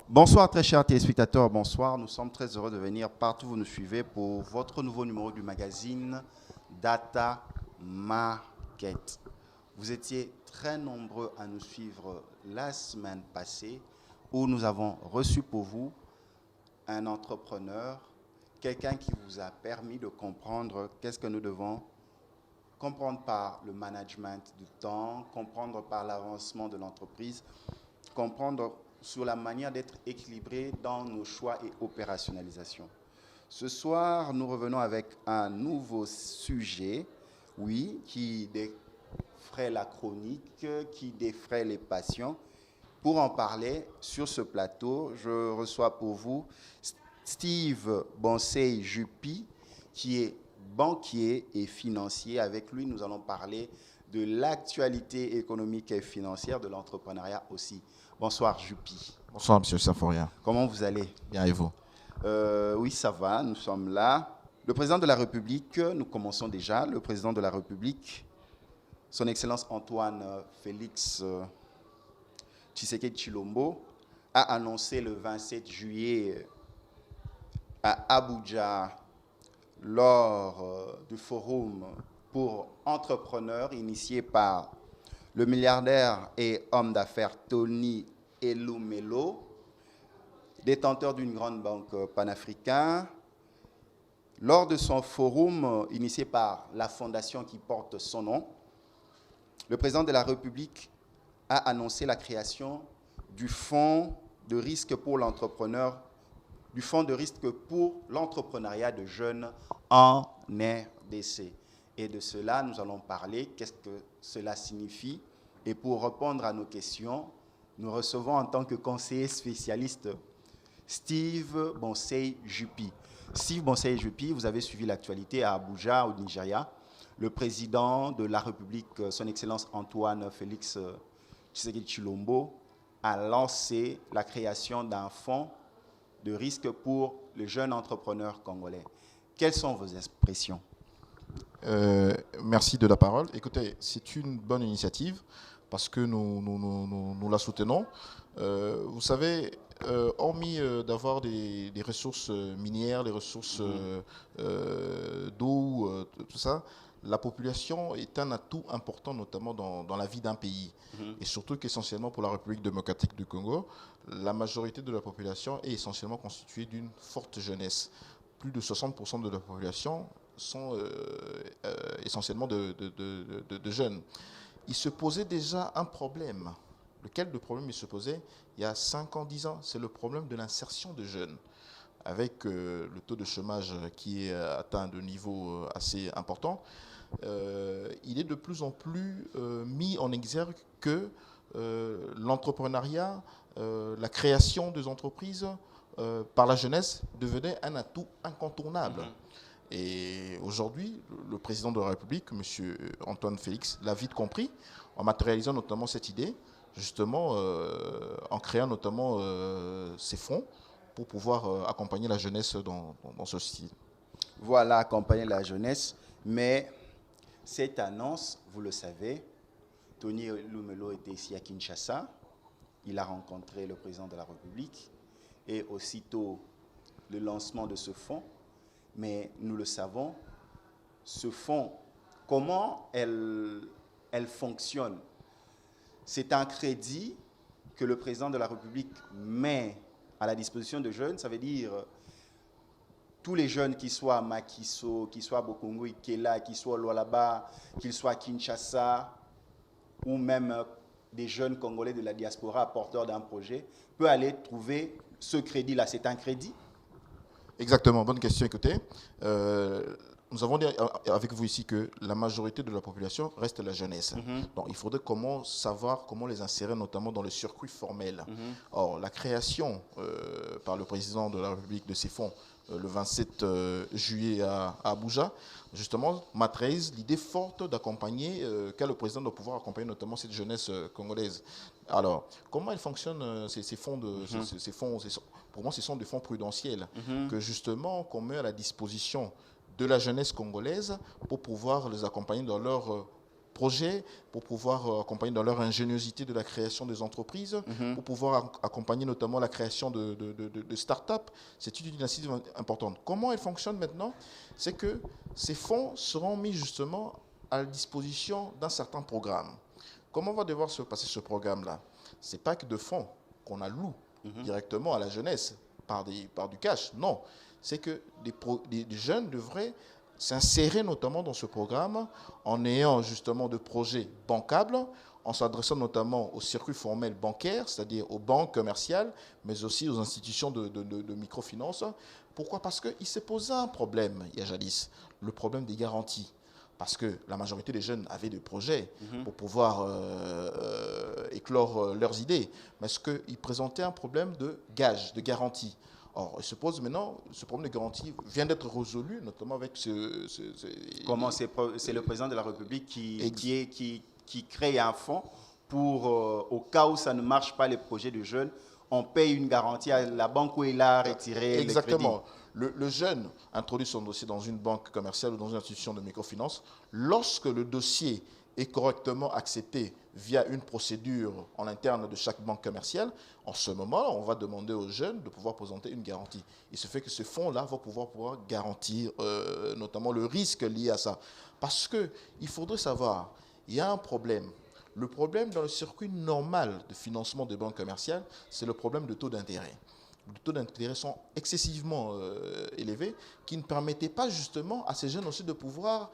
Bonsoir très chers téléspectateurs, bonsoir. Nous sommes très heureux de venir partout où vous nous suivez pour votre nouveau numéro du magazine Data Market. Vous étiez très nombreux à nous suivre la semaine passée où nous avons reçu pour vous un entrepreneur, quelqu'un qui vous a permis de comprendre qu'est-ce que nous devons comprendre par le management du temps, comprendre par l'avancement de l'entreprise, comprendre sur la manière d'être équilibré dans nos choix et opérationnalisation. Ce soir, nous revenons avec un nouveau sujet, oui, qui défraie la chronique, qui défraie les passions. Pour en parler sur ce plateau, je reçois pour vous Steve Bonsey-Juppy, qui est banquier et financier. Avec lui, nous allons parler de l'actualité économique et financière de l'entrepreneuriat aussi. Bonsoir Juppy. Bonsoir Monsieur Saforia. Comment vous allez? Bien et vous? Oui, ça va, nous sommes là. Le président de la République, nous commençons déjà, le président de la République, son Excellence Antoine Félix Tshisekedi Tshilombo, a annoncé le 27 juillet à Abuja, lors du forum pour entrepreneurs initié par le milliardaire et homme d'affaires Tony Elumelu, détenteur d'une grande banque panafricaine. Lors de son forum initié par la fondation qui porte son nom, le président de la République a annoncé la création du fonds de risque pour l'entrepreneur, du fonds de risque pour l'entrepreneuriat de jeunes en RDC. Et de cela, nous allons parler, qu'est-ce que cela signifie. Et pour répondre à nos questions, nous recevons en tant que conseiller spécialiste Steve Bonsey-Juppy. Steve Bonsey-Juppy, vous avez suivi l'actualité à Abuja, au Nigeria. Le président de la République, son Excellence Antoine Félix Tshisekedi Tshilombo, a lancé la création d'un fonds de risque pour les jeunes entrepreneurs congolais. Quelles sont vos expressions? Merci de la parole. Écoutez, c'est une bonne initiative parce que nous la soutenons. Vous savez, hormis d'avoir des ressources minières, des ressources d'eau, tout ça, la population est un atout important, notamment dans la vie d'un pays. Et surtout qu'essentiellement pour la République démocratique du Congo, la majorité de la population est essentiellement constituée d'une forte jeunesse. Plus de 60% de la population sont essentiellement de jeunes. Il se posait déjà un problème. Lequel de problème il se posait il y a 5 ans, 10 ans? C'est le problème de l'insertion de jeunes. Avec le taux de chômage qui est atteint de niveau assez important, il est de plus en plus mis en exergue que l'entrepreneuriat, la création des entreprises par la jeunesse devenait un atout incontournable. Et aujourd'hui, le président de la République, M. Antoine Félix, l'a vite compris, en matérialisant notamment cette idée, justement en créant notamment ces fonds pour pouvoir accompagner la jeunesse dans ce style. Voilà, accompagner la jeunesse, mais cette annonce, vous le savez, Tony Elumelu était ici à Kinshasa, il a rencontré le président de la République et aussitôt le lancement de ce fonds. Mais nous le savons, ce fonds, comment elle fonctionne? C'est un crédit que le président de la République met à la disposition de jeunes. Ça veut dire tous les jeunes, qui soient à Makiso, qui soient à Bokongo, Ikela, qui soient à Lualaba, qu'ils soient à Kinshasa, ou même des jeunes Congolais de la diaspora porteurs d'un projet, peuvent aller trouver ce crédit-là. C'est un crédit? Exactement, bonne question. Écoutez, nous avons dit avec vous ici que la majorité de la population reste la jeunesse. Donc, il faudrait savoir comment les insérer, notamment dans le circuit formel. Or, la création par le président de la République de ces fonds le 27 juillet à Abuja, justement, matérialise l'idée forte d'accompagner, qu'a le président de pouvoir accompagner notamment cette jeunesse congolaise. Alors, comment ils fonctionnent ces fonds pour moi, ce sont des fonds prudentiels que justement qu'on met à la disposition de la jeunesse congolaise pour pouvoir les accompagner dans leur projets, pour pouvoir accompagner dans leur ingéniosité de la création des entreprises, pour pouvoir accompagner notamment la création de start-up. C'est une initiative importante. Comment elle fonctionne maintenant? C'est que ces fonds seront mis justement à la disposition d'un certain programme. Comment va devoir se passer ce programme-là? Ce n'est pas que de fonds qu'on alloue directement à la jeunesse par du cash. Non, c'est que des jeunes devraient s'insérer notamment dans ce programme en ayant justement de projets bancables, en s'adressant notamment au circuit formel bancaire, c'est-à-dire aux banques commerciales, mais aussi aux institutions de microfinance. Pourquoi? Parce qu'il s'est posé un problème, il y a jadis, le problème des garanties. Parce que la majorité des jeunes avaient des projets pour pouvoir éclore leurs idées. Mais est-ce qu'ils présentaient un problème de gage, de garantie? Or, il se pose maintenant, ce problème de garantie vient d'être résolu, notamment avec Comment c'est le président de la République qui crée un fonds pour, au cas où ça ne marche pas les projets de jeunes, on paye une garantie à la banque où il a retiré exactement. les crédits. Le jeune introduit son dossier dans une banque commerciale ou dans une institution de microfinance. Lorsque le dossier est correctement accepté via une procédure en interne de chaque banque commerciale, en ce moment, on va demander aux jeunes de pouvoir présenter une garantie. Il se fait que ce fonds-là va pouvoir garantir notamment le risque lié à ça. Parce qu'il faudrait savoir, il y a un problème. Le problème dans le circuit normal de financement des banques commerciales, c'est le problème de taux d'intérêt. Les taux d'intérêt sont excessivement élevés, qui ne permettaient pas justement à ces jeunes aussi de pouvoir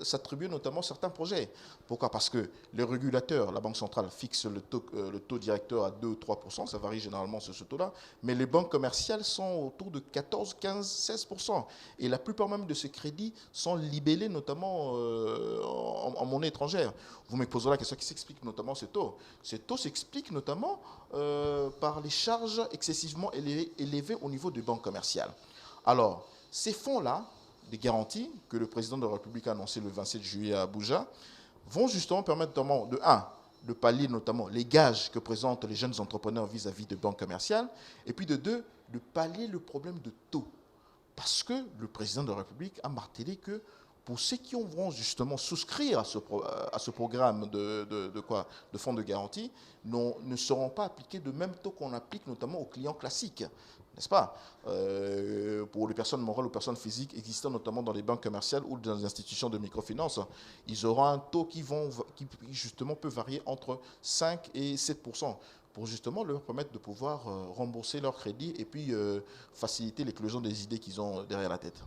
s'attribuer notamment certains projets. Pourquoi? Parce que les régulateurs, la Banque centrale, fixe le taux directeur à 2 ou 3%, ça varie généralement sur ce taux-là, mais les banques commerciales sont autour de 14, 15, 16%. Et la plupart même de ces crédits sont libellés notamment en monnaie étrangère. Vous me poserez la question qui s'explique notamment ce taux. Ce taux s'explique notamment par les charges excessivement élevées au niveau des banques commerciales. Alors, ces fonds-là, des garanties que le président de la République a annoncé le 27 juillet à Abuja, vont justement permettre notamment de pallier notamment les gages que présentent les jeunes entrepreneurs vis-à-vis de banques commerciales, et puis de pallier le problème de taux. Parce que le président de la République a martelé que pour ceux qui vont justement souscrire à ce programme de fonds de garantie, ne seront pas appliqués de même taux qu'on applique notamment aux clients classiques. N'est-ce pas? Pour les personnes morales ou personnes physiques existant notamment dans les banques commerciales ou dans les institutions de microfinance, ils auront un taux qui justement peut varier entre 5 et 7% pour justement leur permettre de pouvoir rembourser leur crédit et puis faciliter l'éclosion des idées qu'ils ont derrière la tête.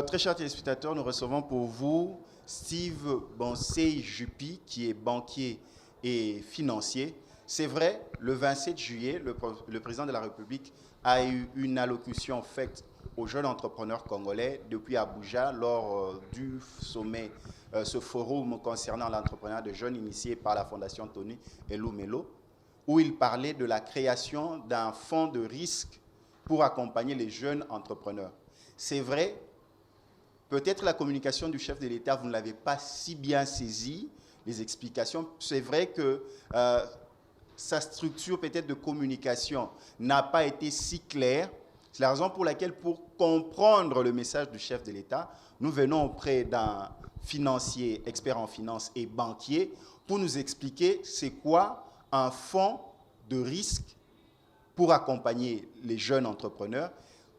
Très chers téléspectateurs, nous recevons pour vous Steve Bansé-Jupi, qui est banquier et financier. C'est vrai, le 27 juillet, le président de la République a eu une allocution faite aux jeunes entrepreneurs congolais depuis Abuja lors du sommet, ce forum concernant l'entrepreneuriat de jeunes initié par la Fondation Tony Elumelo, où il parlait de la création d'un fonds de risque pour accompagner les jeunes entrepreneurs. C'est vrai, peut-être la communication du chef de l'État, vous ne l'avez pas si bien saisi, les explications. C'est vrai que sa structure peut-être de communication n'a pas été si claire. C'est la raison pour laquelle, pour comprendre le message du chef de l'État, nous venons auprès d'un financier, expert en finance et banquier, pour nous expliquer c'est quoi un fonds de risque pour accompagner les jeunes entrepreneurs,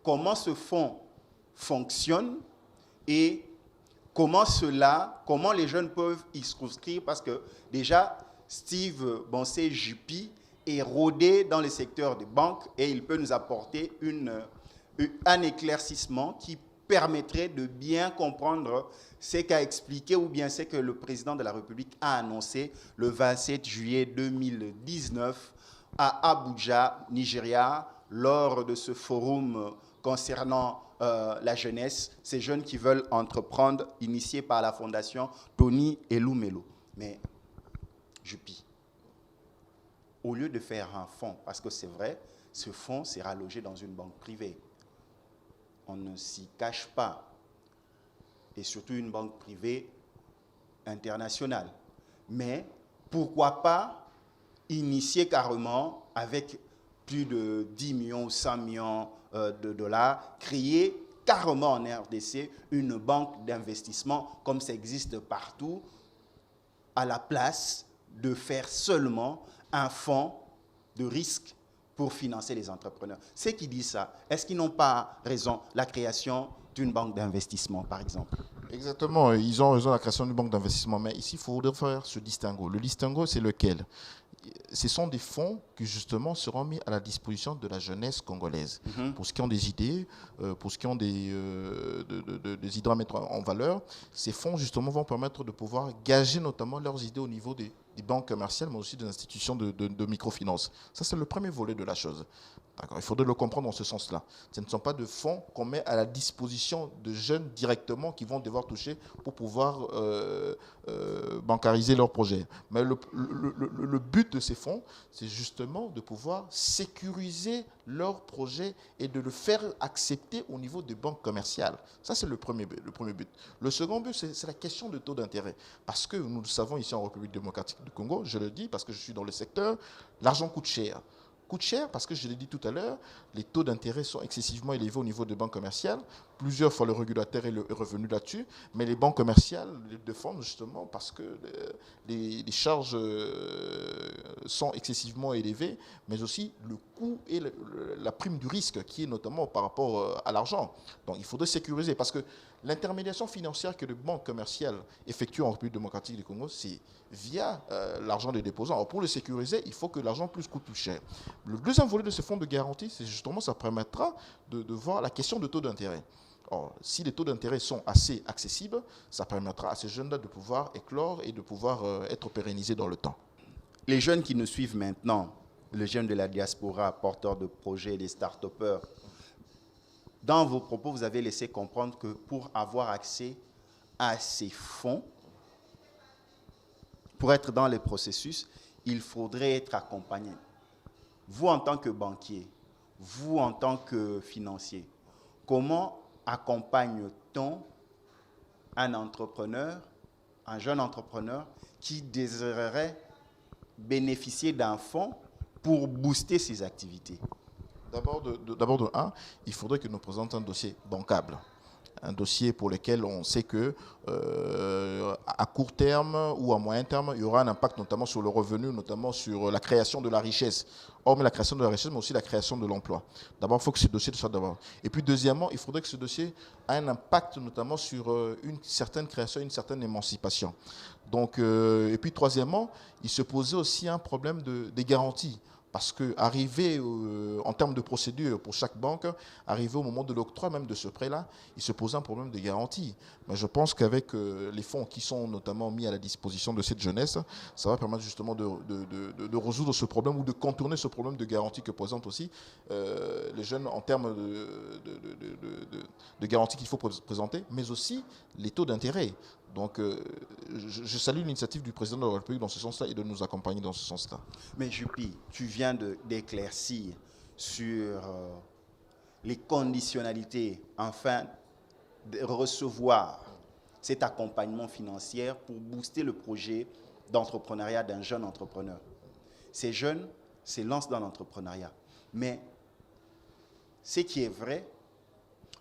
comment ce fonds fonctionne et comment les jeunes peuvent y souscrire, parce que déjà, Steve Bansé-Jupi est rodé dans le secteur des banques et il peut nous apporter un éclaircissement qui permettrait de bien comprendre ce qu'a expliqué ou bien ce que le président de la République a annoncé le 27 juillet 2019 à Abuja, Nigeria, lors de ce forum concernant la jeunesse, ces jeunes qui veulent entreprendre, initiés par la fondation Tony Elumelo. Mais, Juppy, au lieu de faire un fonds, parce que c'est vrai, ce fonds sera logé dans une banque privée. On ne s'y cache pas. Et surtout une banque privée internationale. Mais pourquoi pas initier carrément avec plus de 10 millions ou 100 millions de dollars, créer carrément en RDC une banque d'investissement comme ça existe partout, à la place de faire seulement un fonds de risque pour financer les entrepreneurs. Ceux qui disent ça, est-ce qu'ils n'ont pas raison? La création d'une banque d'investissement, par exemple. Exactement, ils ont raison de la création d'une banque d'investissement, mais ici, il faudrait faire ce distinguo. Le distinguo, c'est lequel? Ce sont des fonds qui, justement, seront mis à la disposition de la jeunesse congolaise. Pour ceux qui ont des idées, pour ceux qui ont des idées à mettre en valeur, ces fonds, justement, vont permettre de pouvoir gager notamment leurs idées au niveau des banques commerciales, mais aussi des institutions de microfinance. Ça, c'est le premier volet de la chose. Il faudrait le comprendre dans ce sens-là. Ce ne sont pas de fonds qu'on met à la disposition de jeunes directement qui vont devoir toucher pour pouvoir bancariser leur projet. Mais le but de ces fonds, c'est justement de pouvoir sécuriser leur projet et de le faire accepter au niveau des banques commerciales. Ça, c'est le premier but. Le second but, c'est la question de taux d'intérêt. Parce que nous le savons ici en République démocratique du Congo, je le dis parce que je suis dans le secteur, l'argent coûte cher. Coûte cher parce que, je l'ai dit tout à l'heure, les taux d'intérêt sont excessivement élevés au niveau des banques commerciales. Plusieurs fois, le régulateur est revenu là-dessus, mais les banques commerciales le défendent justement parce que les charges sont excessivement élevées, mais aussi le coût et la prime du risque qui est notamment par rapport à l'argent. Donc, il faudrait sécuriser parce que l'intermédiation financière que les banques commerciales effectuent en République démocratique du Congo, c'est via l'argent des déposants. Alors pour le sécuriser, il faut que l'argent coûte plus cher. Le deuxième volet de ce fonds de garantie, c'est justement, ça permettra de voir la question de taux d'intérêt. Or, si les taux d'intérêt sont assez accessibles, ça permettra à ces jeunes-là de pouvoir éclore et de pouvoir être pérennisés dans le temps. Les jeunes qui nous suivent maintenant, les jeunes de la diaspora, porteurs de projets, les start-upers, dans vos propos, vous avez laissé comprendre que pour avoir accès à ces fonds, pour être dans les processus, il faudrait être accompagné. Vous, en tant que banquier, vous, en tant que financier, comment accompagne-t-on un entrepreneur, un jeune entrepreneur qui désirerait bénéficier d'un fonds pour booster ses activités? D'abord, il faudrait que nous présentions un dossier bancable. Un dossier pour lequel on sait que à court terme ou à moyen terme, il y aura un impact notamment sur le revenu, notamment sur la création de la richesse. Hormis la création de la richesse, mais aussi la création de l'emploi. D'abord, il faut que ce dossier soit d'abord. Et puis, deuxièmement, il faudrait que ce dossier ait un impact notamment sur une certaine création, une certaine émancipation. Donc, et puis, troisièmement, il se posait aussi un problème des garanties. Parce qu'arriver en termes de procédure pour chaque banque, arriver au moment de l'octroi même de ce prêt-là, il se pose un problème de garantie. Mais je pense qu'avec les fonds qui sont notamment mis à la disposition de cette jeunesse, ça va permettre justement de résoudre ce problème ou de contourner ce problème de garantie que présentent aussi les jeunes en termes de garantie qu'il faut présenter, mais aussi les taux d'intérêt. Donc, je salue l'initiative du président de la République dans ce sens-là et de nous accompagner dans ce sens-là. Mais Juppy, tu viens d'éclaircir sur les conditionnalités, afin de recevoir cet accompagnement financier pour booster le projet d'entrepreneuriat d'un jeune entrepreneur. Ces jeunes se lancent dans l'entrepreneuriat. Mais ce qui est vrai,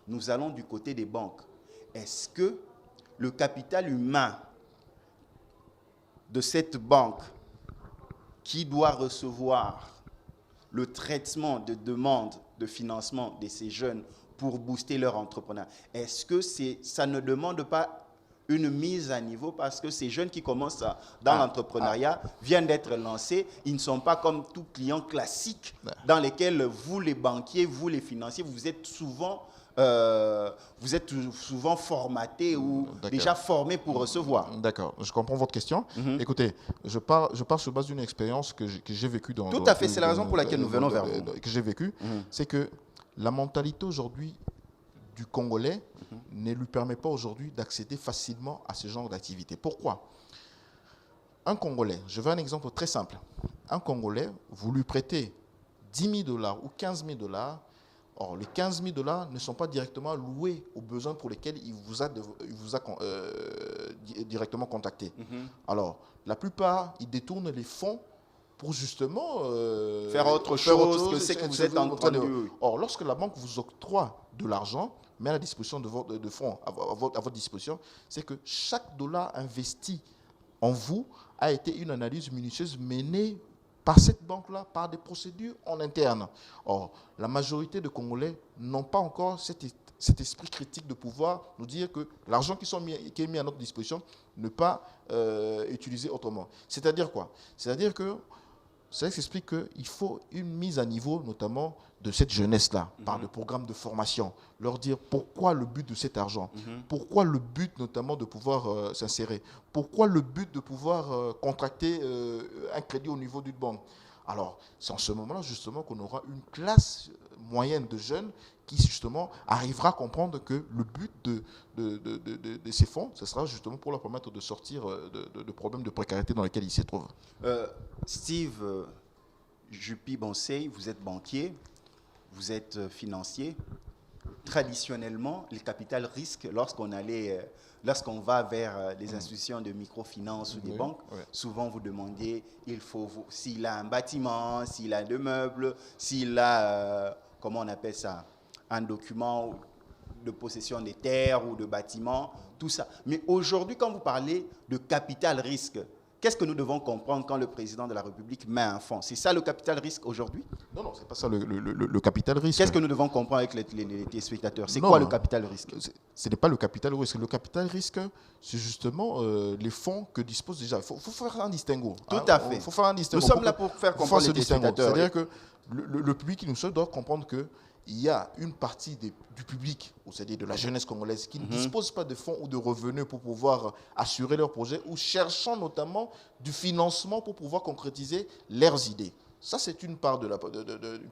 nous allons du côté des banques. Est-ce que le capital humain de cette banque qui doit recevoir le traitement de demandes de financement de ces jeunes pour booster leur entrepreneuriat, est-ce que ça ne demande pas une mise à niveau, parce que ces jeunes qui commencent dans l'entrepreneuriat viennent d'être lancés, ils ne sont pas comme tout client classique dans lesquels vous les banquiers, vous les financiers, vous êtes souvent formatés ou déjà formés pour recevoir. D'accord, je comprends votre question. Écoutez, je pars sur base d'une expérience que j'ai vécue Tout à fait, c'est la raison pour laquelle nous venons vers vous. Que j'ai vécue, c'est que la mentalité aujourd'hui du Congolais ne lui permet pas aujourd'hui d'accéder facilement à ce genre d'activité. Pourquoi? Un Congolais, je veux un exemple très simple. Un Congolais, vous lui prêtez 10 000 $ ou 15 000 $. Or, les 15 000 $ ne sont pas directement loués aux besoins pour lesquels il vous a directement contacté. Alors, la plupart, ils détournent les fonds pour justement faire autre chose que ce que vous êtes en train de... Or, lorsque la banque vous octroie de l'argent, met à la disposition de fonds à votre disposition, c'est que chaque dollar investi en vous a été une analyse minutieuse menée par cette banque-là, par des procédures en interne. Or, la majorité de Congolais n'ont pas encore cet esprit critique de pouvoir nous dire que l'argent qui est mis à notre disposition ne pas utiliser autrement. C'est-à-dire quoi? C'est-à-dire que ça explique qu'il faut une mise à niveau, notamment de cette jeunesse-là, par le programme de formation. Leur dire pourquoi le but de cet argent, pourquoi le but notamment de pouvoir s'insérer, pourquoi le but de pouvoir contracter un crédit au niveau d'une banque. Alors, c'est en ce moment-là justement qu'on aura une classe moyenne de jeunes qui justement arrivera à comprendre que le but de ces fonds, ce sera justement pour leur permettre de sortir de problèmes de précarité dans lesquels ils se trouvent. Steve Juppy Bonsey, vous êtes banquier, vous êtes financier. Traditionnellement, le capital risque, lorsqu'on va vers les institutions de microfinance ou des banques, souvent vous demandez, s'il a un bâtiment, s'il a des meubles, s'il a, comment on appelle ça, un document de possession des terres ou de bâtiments, tout ça. Mais aujourd'hui, quand vous parlez de capital risque, qu'est-ce que nous devons comprendre quand le président de la République met un fonds? C'est ça le capital risque aujourd'hui? Non, ce n'est pas ça le capital risque. Qu'est-ce que nous devons comprendre avec les téléspectateurs? C'est quoi le capital risque? Ce n'est pas le capital risque. Le capital risque, c'est justement les fonds que dispose déjà. Il faut faire un distinguo. Tout à fait. Faut faire un distinguo. Nous sommes là pour faire comprendre les téléspectateurs. C'est-à-dire que le public qui nous suit doit comprendre que il y a une partie du public, c'est-à-dire de la jeunesse congolaise, qui ne dispose pas de fonds ou de revenus pour pouvoir assurer leurs projets ou cherchant notamment du financement pour pouvoir concrétiser leurs idées. Ça, c'est une part de la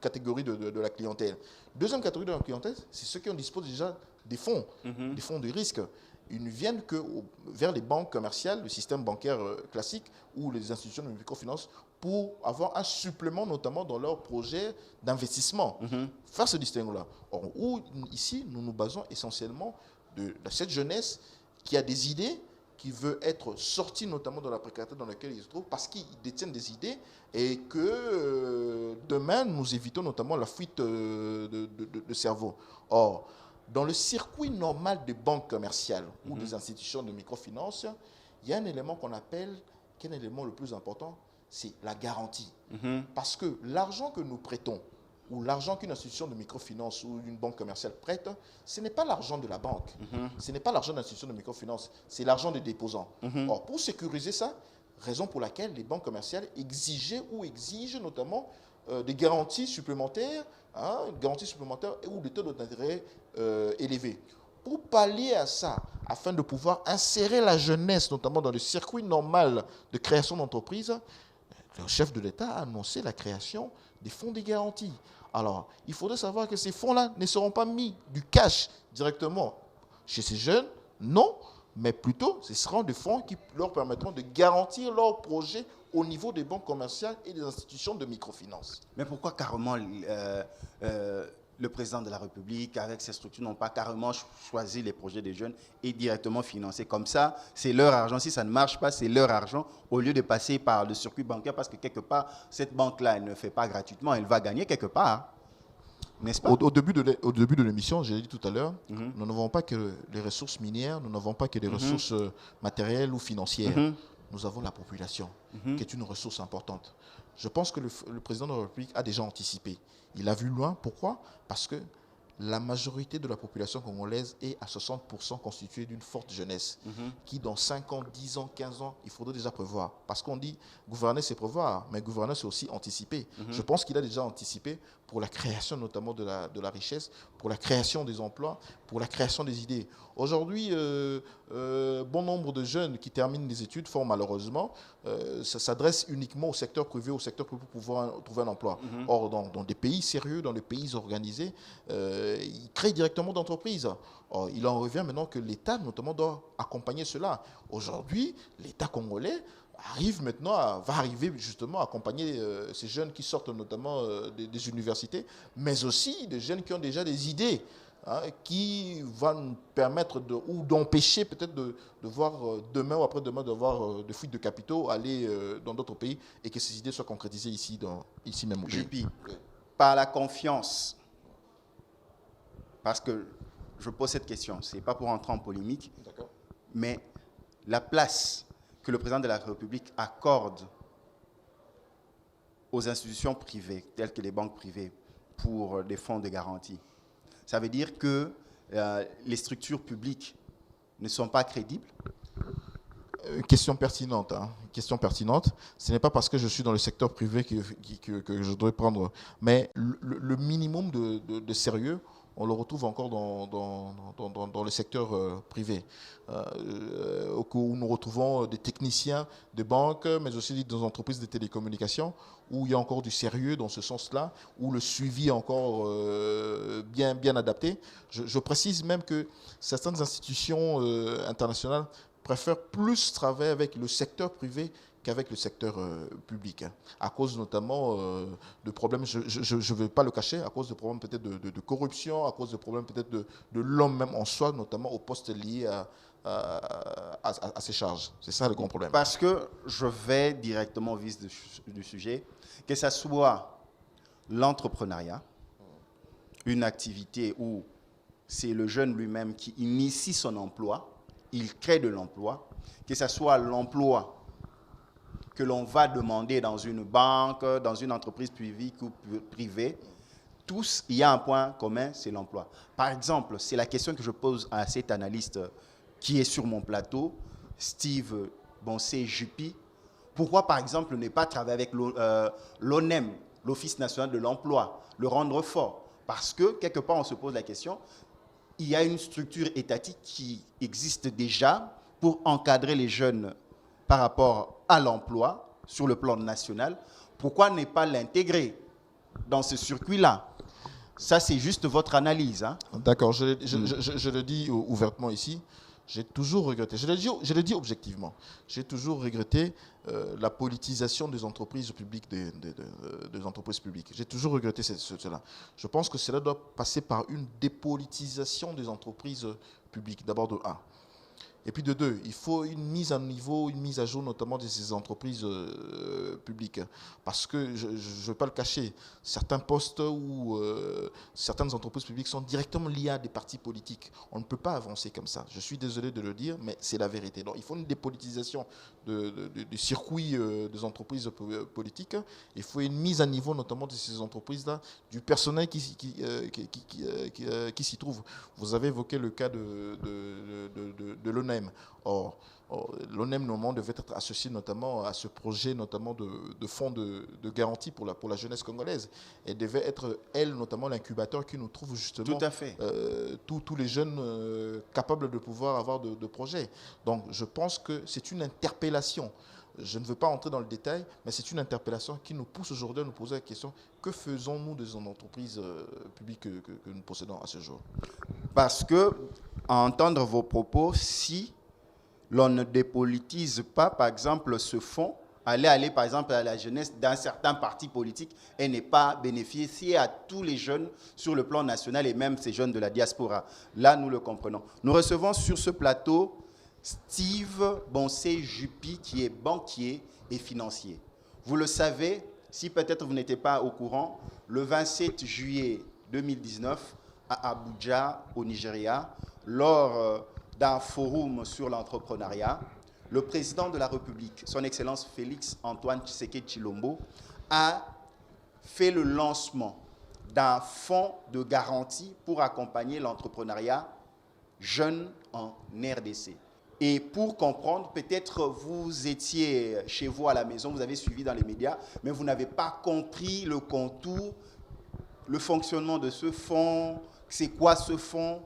catégorie de la clientèle. Deuxième catégorie de la clientèle, c'est ceux qui en disposent déjà des fonds de risque. Ils ne viennent que vers les banques commerciales, le système bancaire classique ou les institutions de microfinance pour avoir un supplément notamment dans leurs projets d'investissement. Faire ce distinguo-là. Or, ici, nous nous basons essentiellement de cette jeunesse qui a des idées, qui veut être sortie notamment de la précarité dans laquelle ils se trouvent parce qu'ils détiennent des idées et que demain, nous évitons notamment la fuite de cerveau. Or, dans le circuit normal des banques commerciales ou des institutions de microfinance, il y a un élément qu'on appelle, qui est un élément le plus important, c'est la garantie. Parce que l'argent que nous prêtons, ou l'argent qu'une institution de microfinance ou une banque commerciale prête, ce n'est pas l'argent de la banque. Ce n'est pas l'argent de l'institution de microfinance, c'est l'argent des déposants. Or, pour sécuriser ça, raison pour laquelle les banques commerciales exigent notamment des garanties supplémentaires, ou des taux d'intérêt élevés. Pour pallier à ça, afin de pouvoir insérer la jeunesse, notamment dans le circuit normal de création d'entreprise, le chef de l'État a annoncé la création des fonds de garantie. Alors, il faudrait savoir que ces fonds-là ne seront pas mis du cash directement chez ces jeunes, non, mais plutôt ce seront des fonds qui leur permettront de garantir leurs projets au niveau des banques commerciales et des institutions de microfinance. Mais pourquoi carrément le président de la République, avec ses structures, n'ont pas carrément choisi les projets des jeunes et directement financé comme ça? C'est leur argent. Si ça ne marche pas, c'est leur argent, au lieu de passer par le circuit bancaire, parce que quelque part, cette banque-là, elle ne fait pas gratuitement, elle va gagner quelque part. N'est-ce pas? Au début de l'émission, j'ai dit tout à l'heure, nous n'avons pas que les ressources minières, nous n'avons pas que les ressources matérielles ou financières. Nous avons la population, qui est une ressource importante. Je pense que le président de la République a déjà anticipé. Il a vu loin. Pourquoi? Parce que la majorité de la population congolaise est à 60% constituée d'une forte jeunesse qui, dans 5 ans, 10 ans, 15 ans, il faudrait déjà prévoir. Parce qu'on dit gouverner, c'est prévoir, mais gouverner, c'est aussi anticiper. Je pense qu'il a déjà anticipé pour la création notamment de la richesse, pour la création des emplois, pour la création des idées. Aujourd'hui, bon nombre de jeunes qui terminent des études font malheureusement, ça s'adresse uniquement au secteur privé pour pouvoir trouver un emploi. Or, dans des pays sérieux, dans des pays organisés, ils créent directement d'entreprises. Or, il en revient maintenant que l'État, notamment, doit accompagner cela. Aujourd'hui, l'État congolais va arriver justement à accompagner ces jeunes qui sortent notamment des universités, mais aussi des jeunes qui ont déjà des idées, qui va nous permettre ou d'empêcher peut-être de voir demain ou après-demain d'avoir de fuites de capitaux, aller dans d'autres pays et que ces idées soient concrétisées ici même au pays. Juppy, par la confiance, parce que je pose cette question, ce n'est pas pour entrer en polémique, mais la place que le président de la République accorde aux institutions privées, telles que les banques privées, pour des fonds de garantie, ça veut dire que les structures publiques ne sont pas crédibles? Question pertinente. Question pertinente. Ce n'est pas parce que je suis dans le secteur privé que je dois prendre, mais le minimum de sérieux, on le retrouve encore dans le secteur privé, où nous retrouvons des techniciens de banques, mais aussi des entreprises de télécommunications, où il y a encore du sérieux dans ce sens-là, où le suivi est encore bien adapté. Je précise même que certaines institutions internationales préfèrent plus travailler avec le secteur privé qu'avec le secteur public, à cause notamment de problèmes, je ne vais pas le cacher, à cause de problèmes peut-être de corruption, à cause de problèmes peut-être de l'homme même en soi, notamment aux postes liés à ces charges. C'est ça le grand problème. Parce que je vais directement au vif du sujet, que ce soit l'entrepreneuriat, une activité où c'est le jeune lui-même qui initie son emploi, il crée de l'emploi, que ce soit l'emploi que l'on va demander dans une banque, dans une entreprise publique ou privée, tous, il y a un point commun, c'est l'emploi. Par exemple, c'est la question que je pose à cet analyste qui est sur mon plateau, Steve Boncé-Juppy. Pourquoi, par exemple, ne pas travailler avec l'ONEM, l'Office national de l'emploi, le rendre fort? Parce que, quelque part, on se pose la question, il y a une structure étatique qui existe déjà pour encadrer les jeunes par rapport à l'emploi sur le plan national. Pourquoi ne pas l'intégrer dans ce circuit-là? Ça, c'est juste votre analyse. D'accord, je le dis ouvertement ici. J'ai toujours regretté, je le dis objectivement, j'ai toujours regretté la politisation des entreprises publiques, des entreprises publiques. J'ai toujours regretté cela. Je pense que cela doit passer par une dépolitisation des entreprises publiques, d'abord de 1. Et puis de 2, il faut une mise à niveau, une mise à jour notamment de ces entreprises publiques. Parce que, je ne vais pas le cacher, certains postes ou certaines entreprises publiques sont directement liées à des partis politiques. On ne peut pas avancer comme ça. Je suis désolé de le dire, mais c'est la vérité. Donc il faut une dépolitisation du circuit des entreprises politiques. Il faut une mise à niveau notamment de ces entreprises-là, du personnel qui s'y trouve. Vous avez évoqué le cas de l'ONEM. Or, l'ONEM normalement devait être associé notamment à ce projet notamment de fonds de garantie pour la jeunesse congolaise. Et devait être, elle, notamment l'incubateur qui nous trouve justement tout à fait. Tous les jeunes capables de pouvoir avoir de projets. Donc, je pense que c'est une interpellation. Je ne veux pas entrer dans le détail, mais c'est une interpellation qui nous pousse aujourd'hui à nous poser la question, que faisons-nous des entreprises publiques que nous possédons à ce jour? Parce que, à entendre vos propos, si l'on ne dépolitise pas, par exemple, ce fonds, aller par exemple à la jeunesse d'un certain parti politique et ne pas bénéficier à tous les jeunes sur le plan national et même ces jeunes de la diaspora. Là, nous le comprenons. Nous recevons sur ce plateau Steve Boncé-Juppy, qui est banquier et financier. Vous le savez, si peut-être vous n'étiez pas au courant, le 27 juillet 2019, à Abuja, au Nigeria, lors d'un forum sur l'entrepreneuriat, le président de la République, son Excellence Félix Antoine Tshisekedi Tshilombo, a fait le lancement d'un fonds de garantie pour accompagner l'entrepreneuriat jeune en RDC. Et pour comprendre, peut-être vous étiez chez vous à la maison, vous avez suivi dans les médias, mais vous n'avez pas compris le contour, le fonctionnement de ce fonds. C'est quoi ce fonds?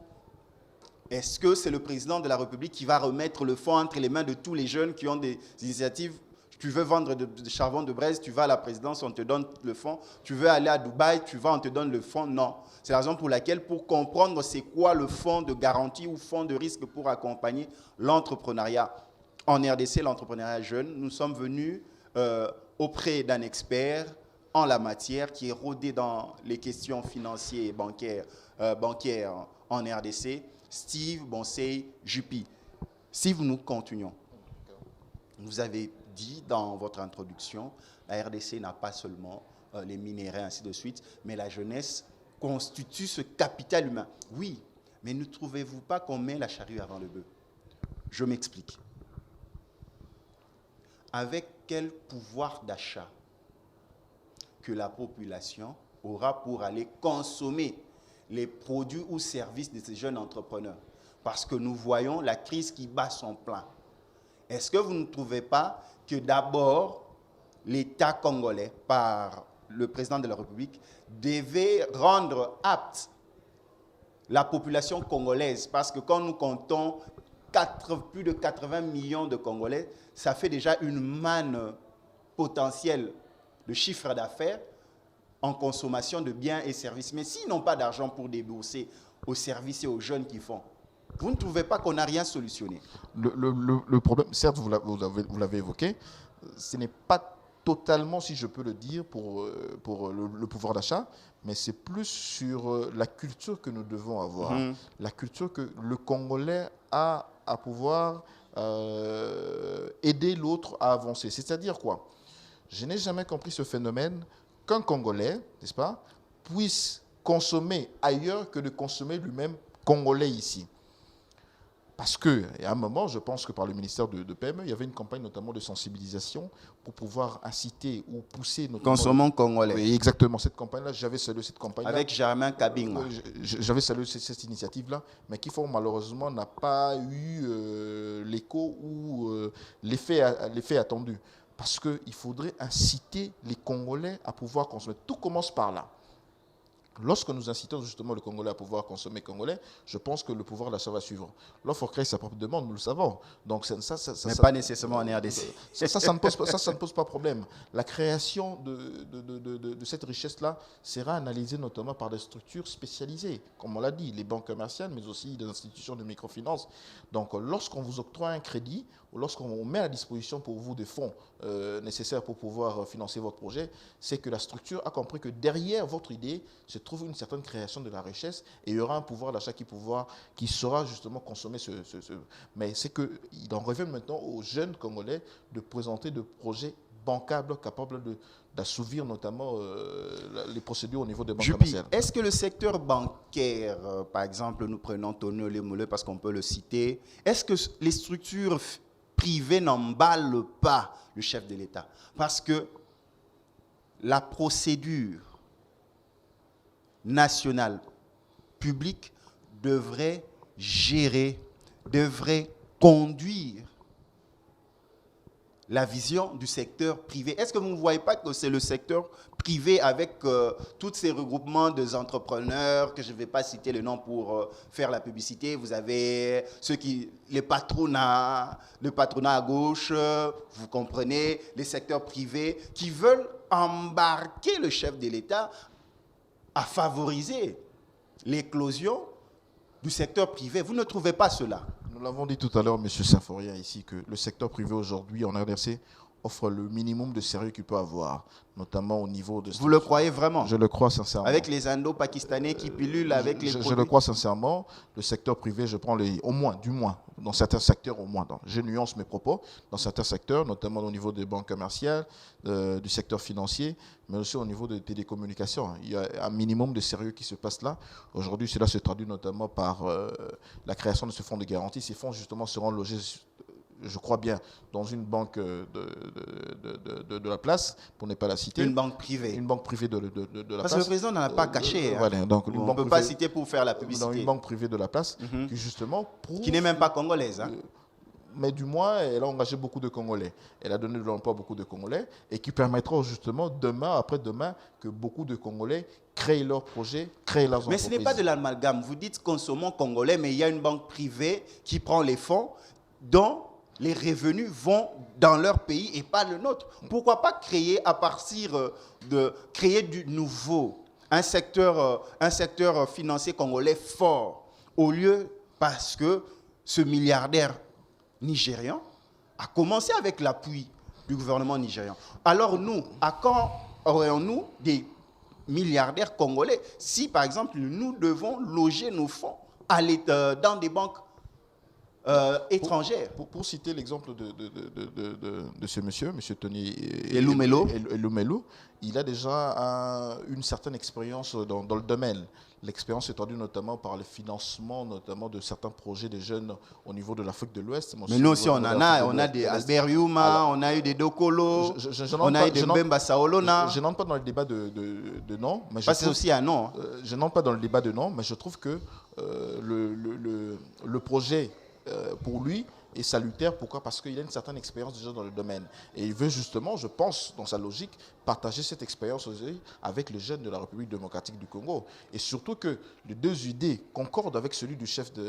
Est-ce que c'est le président de la République qui va remettre le fonds entre les mains de tous les jeunes qui ont des initiatives? Tu veux vendre de charbon de braise, tu vas à la présidence, on te donne le fonds. Tu veux aller à Dubaï, tu vas, on te donne le fonds. Non. C'est la raison pour laquelle, pour comprendre c'est quoi le fonds de garantie ou fonds de risque pour accompagner l'entrepreneuriat en RDC, l'entrepreneuriat jeune, nous sommes venus auprès d'un expert en la matière qui est rodé dans les questions financières et bancaires en RDC, Steve Bonsey-Juppy. Steve, nous continuons. Vous avez dit dans votre introduction, la RDC n'a pas seulement les minéraux, ainsi de suite, mais la jeunesse constitue ce capital humain. Oui, mais ne trouvez-vous pas qu'on met la charrue avant le bœuf? Je m'explique. Avec quel pouvoir d'achat que la population aura pour aller consommer les produits ou services de ces jeunes entrepreneurs? Parce que nous voyons la crise qui bat son plein. Est-ce que vous ne trouvez pas que d'abord, l'État congolais, par le président de la République, devait rendre apte la population congolaise? Parce que quand nous comptons plus de 80 millions de Congolais, ça fait déjà une manne potentielle de chiffre d'affaires en consommation de biens et services. Mais s'ils n'ont pas d'argent pour débourser aux services et aux jeunes qui font, vous ne trouvez pas qu'on n'a rien solutionné? Le problème, certes, vous l'avez évoqué, ce n'est pas totalement, si je peux le dire, pour le pouvoir d'achat, mais c'est plus sur la culture que nous devons avoir. La culture que le Congolais a à pouvoir aider l'autre à avancer. C'est-à-dire quoi? Je n'ai jamais compris ce phénomène qu'un Congolais, n'est-ce pas, puisse consommer ailleurs que de consommer lui-même Congolais ici. Parce qu'à un moment, je pense que par le ministère de PME, il y avait une campagne notamment de sensibilisation pour pouvoir inciter ou pousser... Consommons congolais. Oui, exactement, cette campagne-là, j'avais salué cette campagne-là. Avec Germain Kabinga. J'avais salué cette initiative-là, mais qui malheureusement n'a pas eu l'écho ou l'effet attendu. Parce qu'il faudrait inciter les Congolais à pouvoir consommer. Tout commence par là. Lorsque nous incitons justement le Congolais à pouvoir consommer congolais, je pense que le pouvoir d'achat va suivre. L'offre crée sa propre demande, nous le savons. Donc mais pas nécessairement en RDC. Ça ne pose pas problème. La création de cette richesse-là sera analysée notamment par des structures spécialisées, comme on l'a dit, les banques commerciales, mais aussi des institutions de microfinance. Donc lorsqu'on vous octroie un crédit, ou lorsqu'on met à disposition pour vous des fonds nécessaires pour pouvoir financer votre projet, c'est que la structure a compris que derrière votre idée se trouve une certaine création de la richesse et il y aura un pouvoir d'achat qui saura justement consommer Mais c'est qu'il en revient maintenant aux jeunes Congolais de présenter des projets bancables capables d'assouvir notamment les procédures au niveau des banques commerciales. Est-ce que le secteur bancaire, par exemple, nous prenons Tonio Lemole parce qu'on peut le citer, est-ce que les structures privées n'emballent pas le chef de l'État? Parce que la procédure nationale publique devrait gérer, devrait conduire la vision du secteur privé. Est-ce que vous ne voyez pas que c'est le secteur privé avec tous ces regroupements d'entrepreneurs, que je ne vais pas citer le nom pour faire la publicité, vous avez le patronat à gauche, vous comprenez, les secteurs privés qui veulent embarquer le chef de l'État à favoriser l'éclosion du secteur privé. Vous ne trouvez pas cela? Nous l'avons dit tout à l'heure, M. Saforia, ici, que le secteur privé aujourd'hui en RDC offre le minimum de sérieux qu'il peut avoir, notamment au niveau de... Vous le croyez vraiment? Je le crois sincèrement. Avec les Indo-Pakistanais qui pilulent avec les produits? Je le crois sincèrement. Le secteur privé, je prends du moins, dans certains secteurs au moins, je nuance mes propos, dans certains secteurs, notamment au niveau des banques commerciales, du secteur financier, mais aussi au niveau des télécommunications. Il y a un minimum de sérieux qui se passe là. Aujourd'hui, cela se traduit notamment par la création de ce fonds de garantie. Ces fonds, justement, seront logés je crois bien, dans une banque de la place, pour ne pas la citer. Une banque privée. Une banque privée de la place. Parce que le président n'en a pas caché. Voilà, donc on ne peut pas citer pour faire la publicité. Dans une banque privée de la place, qui justement prouve... Qui n'est même pas congolaise. Mais du moins, elle a engagé beaucoup de Congolais. Elle a donné de l'emploi à beaucoup de Congolais et qui permettra justement demain, après-demain, que beaucoup de Congolais créent leurs projets, créent leurs entreprises. Mais ce n'est pas de l'amalgame. Vous dites consommons congolais, mais il y a une banque privée qui prend les fonds dont les revenus vont dans leur pays et pas le nôtre. Pourquoi pas créer à partir de créer du nouveau, un secteur financier congolais fort, au lieu parce que ce milliardaire nigérian a commencé avec l'appui du gouvernement nigérian. Alors nous, à quand aurions-nous des milliardaires congolais si, par exemple, nous devons loger nos fonds dans des banques étrangères? Pour citer l'exemple de ce monsieur, M. Tony Elumelu, il a déjà une certaine expérience dans le domaine. L'expérience est étendue notamment par le financement notamment de certains projets des jeunes au niveau de l'Afrique de l'Ouest. Mais nous aussi, on a des Albert Yuma, on a eu des Dokolo, on a eu des Mbemba Saolona. Je n'entre pas dans le débat de nom. C'est aussi un nom. Je n'entre pas dans le débat de nom, mais je trouve que le projet, pour lui, est salutaire. Pourquoi? Parce qu'il a une certaine expérience déjà dans le domaine. Et il veut justement, je pense, dans sa logique, partager cette expérience aussi avec les jeunes de la République démocratique du Congo. Et surtout que les deux idées concordent avec celui du chef du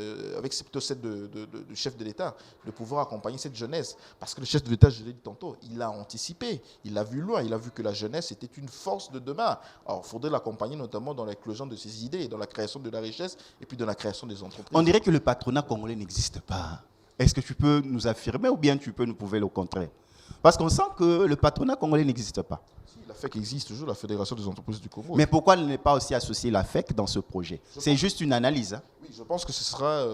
chef de l'État, de pouvoir accompagner cette jeunesse. Parce que le chef de l'État, je l'ai dit tantôt, il a anticipé, il a vu loin, il a vu que la jeunesse était une force de demain. Alors, il faudrait l'accompagner notamment dans l'éclosion de ses idées, dans la création de la richesse et puis dans la création des entreprises. On dirait que le patronat congolais n'existe pas. Est-ce que tu peux nous affirmer ou bien tu peux nous prouver le contraire? Parce qu'on sent que le patronat congolais n'existe pas. Si, la FEC existe toujours, la Fédération des entreprises du Congo. Mais pourquoi ne pas aussi associer la FEC dans ce projet? C'est juste une analyse. Oui, je pense que ce sera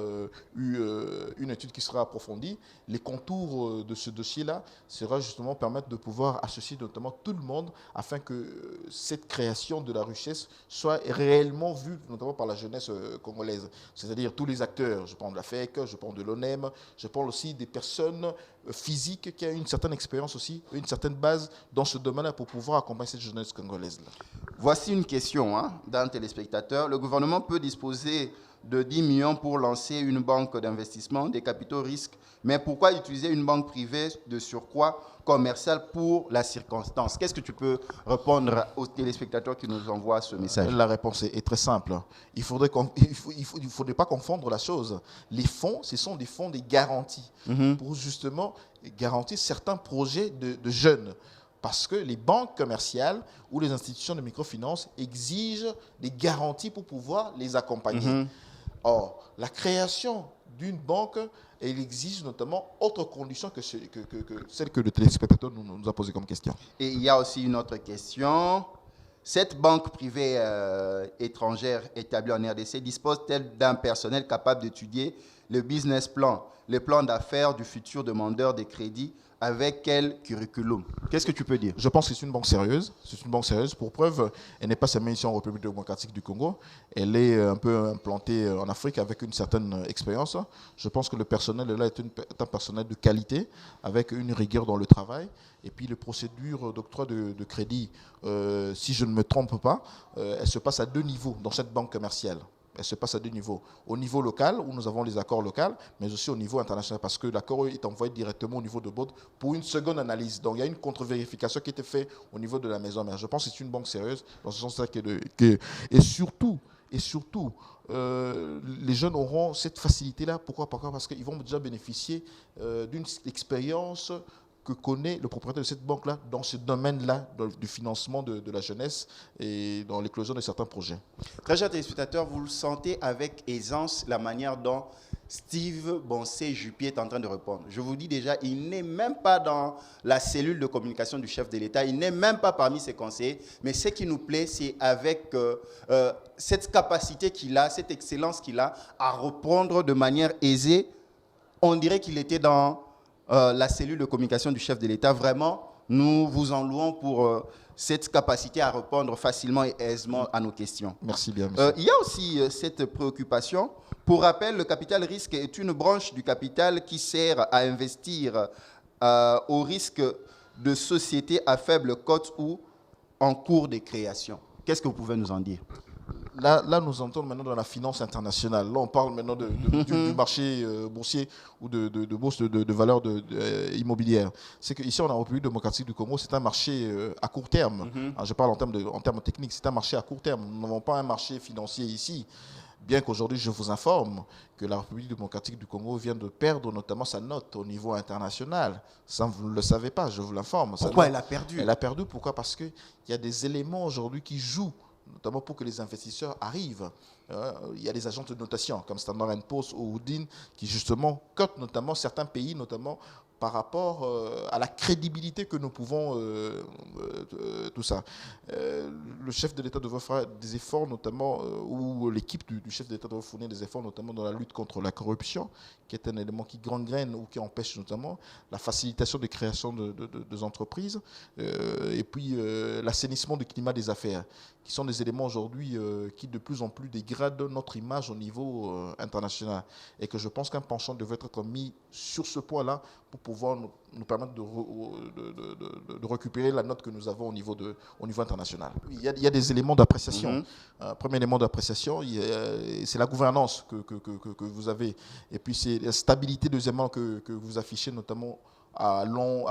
une étude qui sera approfondie. Les contours de ce dossier-là sera justement permettre de pouvoir associer notamment tout le monde afin que cette création de la richesse soit réellement vue notamment par la jeunesse congolaise. C'est-à-dire tous les acteurs. Je parle de la FEC, je parle de l'ONEM, je parle aussi des personnes physiques qui ont une certaine expérience aussi, une certaine base dans ce domaine-là pour pouvoir accompagner cette jeunesse congolaise-là. Voici une question d'un téléspectateur. Le gouvernement peut disposer de 10 millions pour lancer une banque d'investissement des capitaux risques, mais pourquoi utiliser une banque privée de surcroît commerciale pour la circonstance? Qu'est-ce que tu peux répondre aux téléspectateurs qui nous envoient ce message? La réponse est très simple. Il ne faudrait pas confondre la chose. Les fonds, ce sont des fonds de garantie pour justement garantir certains projets de jeunes. Parce que les banques commerciales ou les institutions de microfinance exigent des garanties pour pouvoir les accompagner. Or, la création d'une banque, elle exige notamment autre condition que celle que le téléspectateur nous a posée comme question. Et il y a aussi une autre question. Cette banque privée étrangère établie en RDC dispose-t-elle d'un personnel capable d'étudier le business plan, le plan d'affaires du futur demandeur de crédit? Avec quel curriculum? Qu'est-ce que tu peux dire? Je pense que c'est une banque sérieuse. C'est une banque sérieuse. Pour preuve, elle n'est pas seulement ici en République démocratique du Congo. Elle est un peu implantée en Afrique avec une certaine expérience. Je pense que le personnel là est un personnel de qualité, avec une rigueur dans le travail. Et puis les procédures d'octroi de crédit, si je ne me trompe pas, elles se passent à 2 niveaux dans cette banque commerciale. Elle se passe à 2 niveaux. Au niveau local, où nous avons les accords locaux, mais aussi au niveau international, parce que l'accord est envoyé directement au niveau de BOD pour une seconde analyse. Donc il y a une contre-vérification qui a été faite au niveau de la maison mère. Je pense que c'est une banque sérieuse, dans ce sens-là. Et surtout, les jeunes auront cette facilité-là. Pourquoi? Parce qu'ils vont déjà bénéficier d'une expérience que connaît le propriétaire de cette banque-là dans ce domaine-là du financement de la jeunesse et dans l'éclosion de certains projets. Très chers téléspectateurs, vous le sentez avec aisance la manière dont Steve Bonsé-Jupier est en train de répondre. Je vous dis déjà, il n'est même pas dans la cellule de communication du chef de l'État, il n'est même pas parmi ses conseillers, mais ce qui nous plaît, c'est avec cette capacité qu'il a, cette excellence qu'il a à répondre de manière aisée. On dirait qu'il était dans la cellule de communication du chef de l'État. Vraiment, Nous vous en louons pour cette capacité à répondre facilement et aisément à nos questions. Merci bien, monsieur. Il y a aussi cette préoccupation. Pour rappel, le capital risque est une branche du capital qui sert à investir au risque de sociétés à faible cote ou en cours de création. Qu'est-ce que vous pouvez nous en dire? Là, nous entrons maintenant dans la finance internationale. Là, on parle maintenant du marché boursier ou de bourse de valeurs immobilières. C'est qu'ici, en République démocratique du Congo, c'est un marché à court terme. Je parle en termes techniques, c'est un marché à court terme. Nous n'avons pas un marché financier ici. Bien qu'aujourd'hui, je vous informe que la République démocratique du Congo vient de perdre notamment sa note au niveau international. Ça, vous ne le savez pas, je vous l'informe. Pourquoi elle a perdu? Elle a perdu, pourquoi? Parce qu'il y a des éléments aujourd'hui qui jouent, notamment pour que les investisseurs arrivent. Il y a des agences de notation comme Standard & Poor's ou Woodin qui justement cotent notamment certains pays, notamment par rapport à la crédibilité que nous pouvons, tout ça. Le chef de l'État devrait faire des efforts, notamment, ou l'équipe du chef de l'État devrait fournir des efforts, notamment dans la lutte contre la corruption, qui est un élément qui gangrène ou qui empêche notamment la facilitation de création de entreprises, et puis l'assainissement du climat des affaires, qui sont des éléments aujourd'hui qui de plus en plus dégradent notre image au niveau international. Et que je pense qu'un penchant devrait être mis sur ce point-là pour pouvoir nous permettre de récupérer la note que nous avons au niveau international. Il y a des éléments d'appréciation. Premier élément d'appréciation, c'est la gouvernance que vous avez. Et puis c'est la stabilité, deuxièmement, que vous affichez notamment à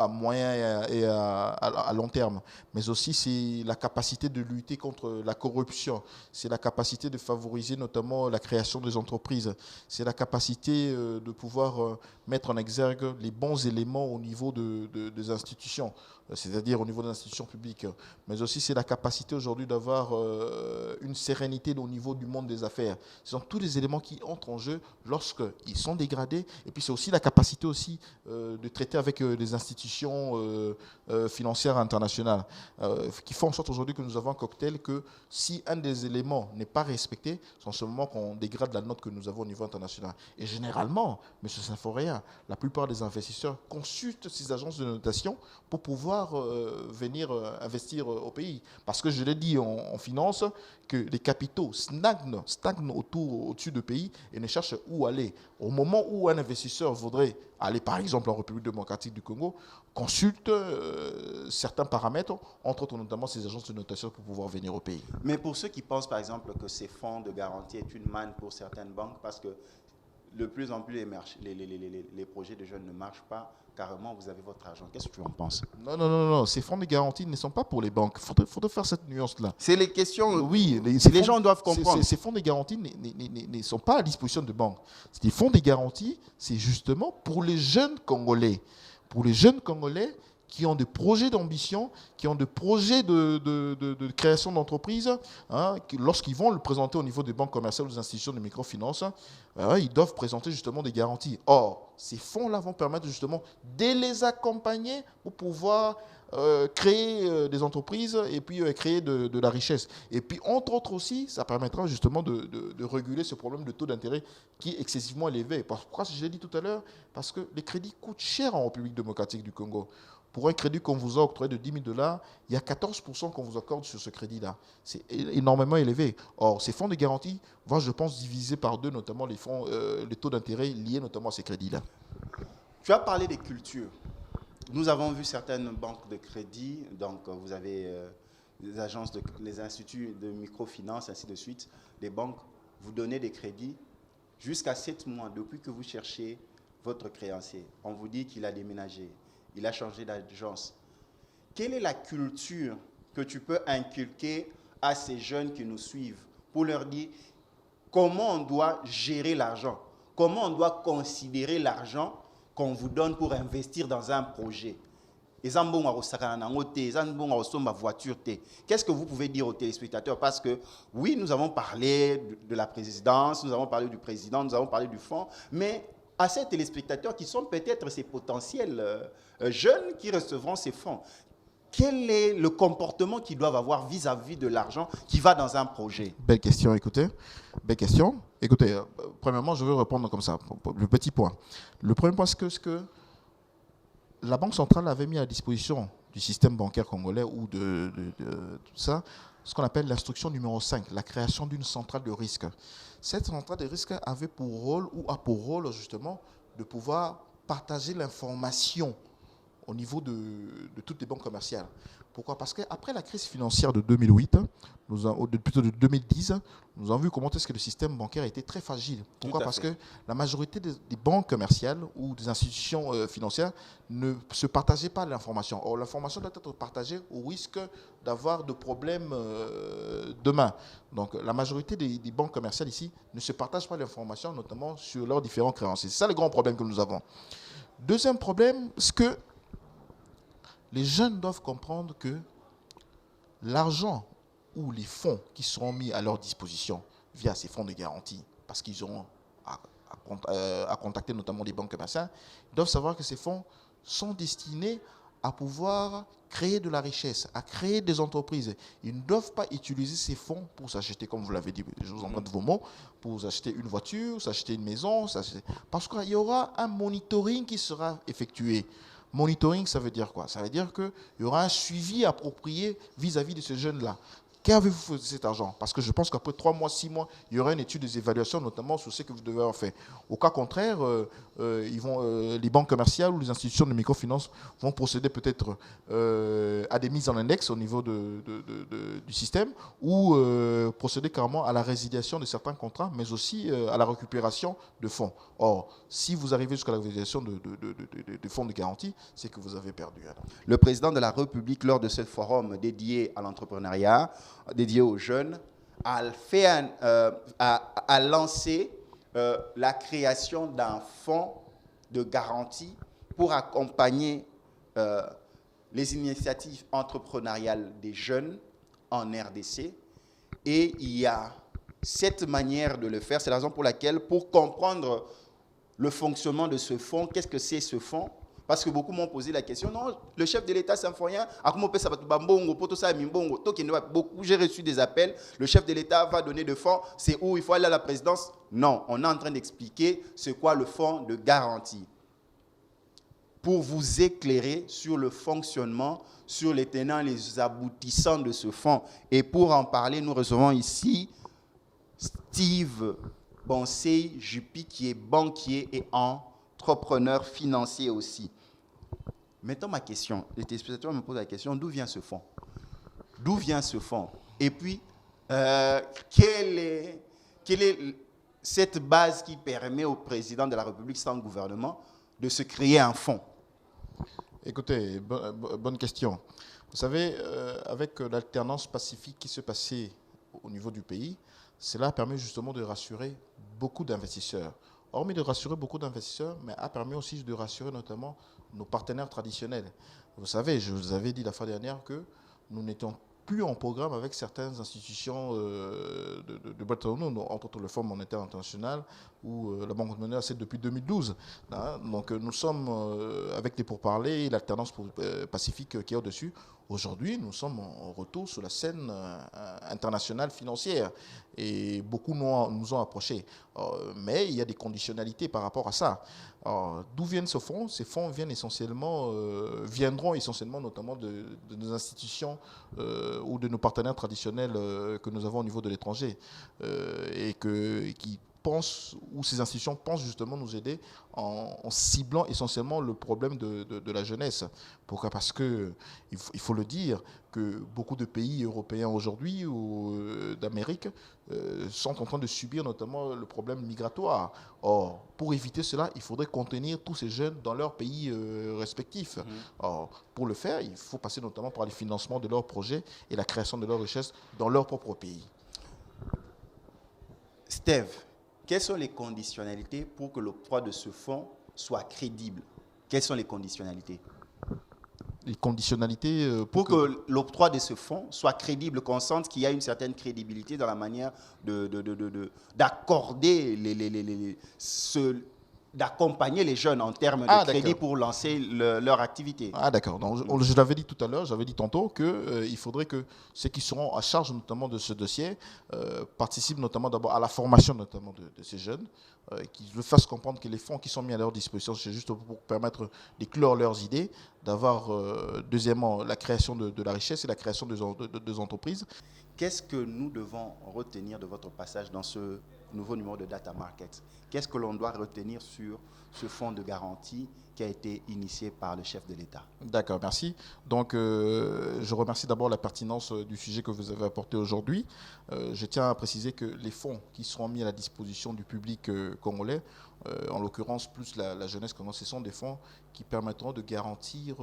moyen et à long terme. Mais aussi, c'est la capacité de lutter contre la corruption. C'est la capacité de favoriser notamment la création des entreprises. C'est la capacité de pouvoir mettre en exergue les bons éléments au niveau des institutions, c'est-à-dire au niveau des institutions publiques. Mais aussi, c'est la capacité aujourd'hui d'avoir une sérénité au niveau du monde des affaires. Ce sont tous les éléments qui entrent en jeu lorsqu'ils sont dégradés. Et puis, c'est aussi la capacité aussi de traiter avec des institutions financières internationales qui font en sorte aujourd'hui que nous avons un cocktail que si un des éléments n'est pas respecté, c'est en ce moment qu'on dégrade la note que nous avons au niveau international. Et généralement, M. Saint-Foréa, la plupart des investisseurs consultent ces agences de notation pour pouvoir venir investir au pays. Parce que je l'ai dit en finance, que les capitaux stagnent au-dessus du pays et ne cherchent où aller. Au moment où un investisseur voudrait aller, par exemple, en République démocratique du Congo, consulte certains paramètres, entre autres notamment ces agences de notation pour pouvoir venir au pays. Mais pour ceux qui pensent, par exemple, que ces fonds de garantie est une manne pour certaines banques, parce que de plus en plus les projets de jeunes ne marchent pas, carrément, vous avez votre argent. Qu'est-ce que tu en penses? Non. Ces fonds de garantie ne sont pas pour les banques. Il faudrait faire cette nuance-là. C'est les questions. Oui, les gens doivent comprendre. Ces fonds de garantie ne sont pas à disposition de banques. Les fonds de garantie, c'est justement pour les jeunes Congolais. Pour les jeunes Congolais qui ont des projets d'ambition, qui ont des projets de création d'entreprise, lorsqu'ils vont le présenter au niveau des banques commerciales ou des institutions de microfinance, ils doivent présenter justement des garanties. Or, ces fonds-là vont permettre justement de les accompagner pour pouvoir créer des entreprises et puis créer de la richesse. Et puis, entre autres aussi, ça permettra justement de réguler ce problème de taux d'intérêt qui est excessivement élevé. Pourquoi je l'ai dit tout à l'heure? Parce que les crédits coûtent cher en République démocratique du Congo. Pour un crédit qu'on vous a octroyé de 10 000 $, il y a 14% qu'on vous accorde sur ce crédit-là. C'est énormément élevé. Or, ces fonds de garantie vont, je pense, diviser par deux, notamment les taux d'intérêt liés notamment à ces crédits-là. Tu as parlé des cultures. Nous avons vu certaines banques de crédit, donc vous avez les agences, les instituts de microfinance, ainsi de suite. Les banques vous donnent des crédits jusqu'à 7 mois depuis que vous cherchez votre créancier. On vous dit qu'il a déménagé. Il a changé d'agence. Quelle est la culture que tu peux inculquer à ces jeunes qui nous suivent pour leur dire comment on doit gérer l'argent, comment on doit considérer l'argent qu'on vous donne pour investir dans un projet? Qu'est-ce que vous pouvez dire aux téléspectateurs? Parce que oui, nous avons parlé de la présidence, nous avons parlé du président, nous avons parlé du fonds, mais à ces téléspectateurs qui sont peut-être ces potentiels jeunes qui recevront ces fonds, quel est le comportement qu'ils doivent avoir vis-à-vis de l'argent qui va dans un projet? Belle question, écoutez. Belle question. Écoutez, premièrement, je vais répondre comme ça, le petit point. Le premier point, c'est que la Banque centrale avait mis à disposition du système bancaire congolais ou de tout ça, ce qu'on appelle l'instruction numéro 5, la création d'une centrale de risque. Cette centrale de risque avait pour rôle, ou a pour rôle justement, de pouvoir partager l'information au niveau de toutes les banques commerciales. Pourquoi? Parce qu'après la crise financière de 2008, plutôt de 2010, nous avons vu comment est-ce que le système bancaire était très fragile. Pourquoi? Parce que la majorité des banques commerciales ou des institutions financières ne se partageaient pas l'information. Or, l'information doit être partagée au risque d'avoir de problèmes demain. Donc, la majorité des banques commerciales ici ne se partagent pas l'information, notamment sur leurs différents créanciers. C'est ça le grand problème que nous avons. Deuxième problème, c'est que les jeunes doivent comprendre que l'argent ou les fonds qui seront mis à leur disposition via ces fonds de garantie, parce qu'ils auront à contacter notamment les banques commerciales, ils doivent savoir que ces fonds sont destinés à pouvoir créer de la richesse, à créer des entreprises. Ils ne doivent pas utiliser ces fonds pour s'acheter, comme vous l'avez dit, je vous emprunte vos mots, pour s'acheter une voiture, s'acheter une maison, parce qu'il y aura un monitoring qui sera effectué. Monitoring, ça veut dire quoi? Ça veut dire qu'il y aura un suivi approprié vis-à-vis de ces jeunes-là. Qu'avez-vous fait de cet argent? Parce que je pense qu'après 3 mois, 6 mois, il y aura une étude des évaluations, notamment sur ce que vous devez avoir fait. Au cas contraire, les banques commerciales ou les institutions de microfinance vont procéder peut-être à des mises en index au niveau du système ou procéder carrément à la résiliation de certains contrats, mais aussi à la récupération de fonds. Or, si vous arrivez jusqu'à la résiliation de fonds de garantie, c'est que vous avez perdu. Alors. Le président de la République, lors de ce forum dédié à l'entrepreneuriat, dédié aux jeunes, a lancé la création d'un fonds de garantie pour accompagner les initiatives entrepreneuriales des jeunes en RDC. Et il y a cette manière de le faire. C'est la raison pour laquelle, pour comprendre le fonctionnement de ce fonds, qu'est-ce que c'est ce fonds? Parce que beaucoup m'ont posé la question, non, le chef de l'État symphonien, beaucoup, j'ai reçu des appels, le chef de l'État va donner de fonds, c'est où il faut aller à la présidence? Non, on est en train d'expliquer c'est quoi le fonds de garantie. Pour vous éclairer sur le fonctionnement, sur les tenants, les aboutissants de ce fonds. Et pour en parler, nous recevons ici Steve Bonsey Juppy, qui est banquier et entrepreneur financier aussi. Mettons ma question. Les téléspectateurs me posent la question, d'où vient ce fonds? D'où vient ce fonds? Et puis, quelle est cette base qui permet au président de la République sans gouvernement de se créer un fonds? Écoutez, bonne question. Vous savez, avec l'alternance pacifique qui se passait au niveau du pays, cela a permis justement de rassurer beaucoup d'investisseurs. Hormis de rassurer beaucoup d'investisseurs, mais a permis aussi de rassurer notamment nos partenaires traditionnels. Vous savez, je vous avais dit la fois dernière que nous n'étions plus en programme avec certaines institutions de Bretton Woods, entre autres le Fonds monétaire international ou la Banque mondiale, c'est depuis 2012. Hein. Donc nous sommes avec les pourparlers et l'alternance pacifique qui est au-dessus. Aujourd'hui, nous sommes en retour sur la scène internationale financière et beaucoup nous ont approchés. Mais il y a des conditionnalités par rapport à ça. D'où viennent ces fonds? Ces fonds viendront essentiellement notamment de nos institutions ou de nos partenaires traditionnels que nous avons au niveau de l'étranger et qui pensent, ou ces institutions pensent justement nous aider en ciblant essentiellement le problème de la jeunesse. Pourquoi? Parce que, il faut le dire, que beaucoup de pays européens aujourd'hui ou d'Amérique sont en train de subir notamment le problème migratoire. Or, pour éviter cela, il faudrait contenir tous ces jeunes dans leurs pays respectifs. Or, pour le faire, il faut passer notamment par le financement de leurs projets et la création de leurs richesses dans leur propre pays. Steve, quelles sont les conditionnalités pour que l'octroi de ce fonds soit crédible? Quelles sont les conditionnalités? Les conditionnalités pour que l'octroi de ce fonds soit crédible, qu'on sente qu'il y a une certaine crédibilité dans la manière d'accorder d'accompagner les jeunes en termes de crédit pour lancer leur activité. Ah d'accord. Donc, je l'avais dit tout à l'heure, j'avais dit tantôt qu'il faudrait que ceux qui seront à charge notamment de ce dossier participent notamment d'abord à la formation notamment de ces jeunes, qu'ils le fassent comprendre que les fonds qui sont mis à leur disposition, c'est juste pour permettre d'éclore leurs idées, d'avoir deuxièmement la création de la richesse et la création de entreprises. Qu'est-ce que nous devons retenir de votre passage dans ce nouveau numéro de Data Market? Qu'est-ce que l'on doit retenir sur ce fonds de garantie qui a été initié par le chef de l'État? D'accord, merci. Donc, je remercie d'abord la pertinence du sujet que vous avez apporté aujourd'hui. Je tiens à préciser que les fonds qui seront mis à la disposition du public congolais, en l'occurrence plus la jeunesse congolaise, ce sont des fonds qui permettront de garantir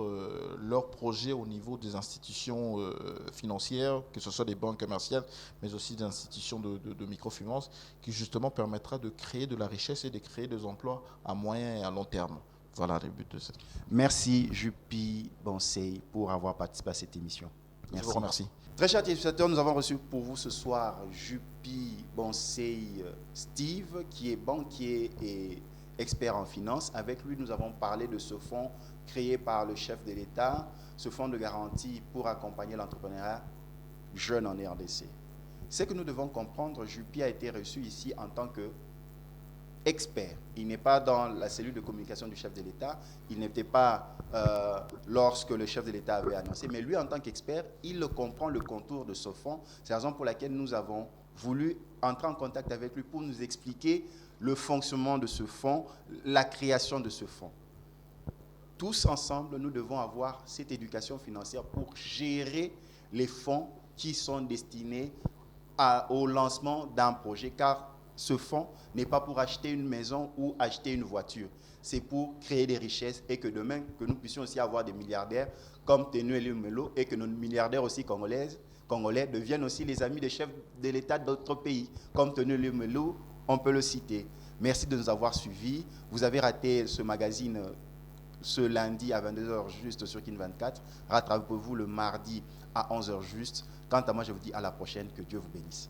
leurs projets au niveau des institutions financières, que ce soit des banques commerciales, mais aussi des institutions de microfinance, qui justement permettra de créer de la richesse et de créer des emplois à moyen et à long terme. Voilà le but de cette. Merci Juppy Bonsey pour avoir participé à cette émission. Merci. Je vous remercie. Très chers téléspectateurs, nous avons reçu pour vous ce soir Juppy Bonsey Steve, qui est banquier et expert en finance. Avec lui, nous avons parlé de ce fonds créé par le chef de l'État, ce fonds de garantie pour accompagner l'entrepreneuriat jeune en RDC. Ce que nous devons comprendre, Juppy a été reçu ici en tant que expert. Il n'est pas dans la cellule de communication du chef de l'État, il n'était pas lorsque le chef de l'État avait annoncé, mais lui en tant qu'expert, il comprend le contour de ce fonds. C'est la raison pour laquelle nous avons voulu entrer en contact avec lui pour nous expliquer le fonctionnement de ce fonds, la création de ce fonds. Tous ensemble, nous devons avoir cette éducation financière pour gérer les fonds qui sont destinés au lancement d'un projet, car ce fonds n'est pas pour acheter une maison ou acheter une voiture. C'est pour créer des richesses et que demain, que nous puissions aussi avoir des milliardaires comme Tenueli Melo et que nos milliardaires aussi congolais deviennent aussi les amis des chefs de l'État d'autres pays. Comme Tenueli Melo, on peut le citer. Merci de nous avoir suivis. Vous avez raté ce magazine ce lundi à 22h juste sur Kin 24. Rattrapez-vous le mardi à 11h juste. Quant à moi, je vous dis à la prochaine. Que Dieu vous bénisse.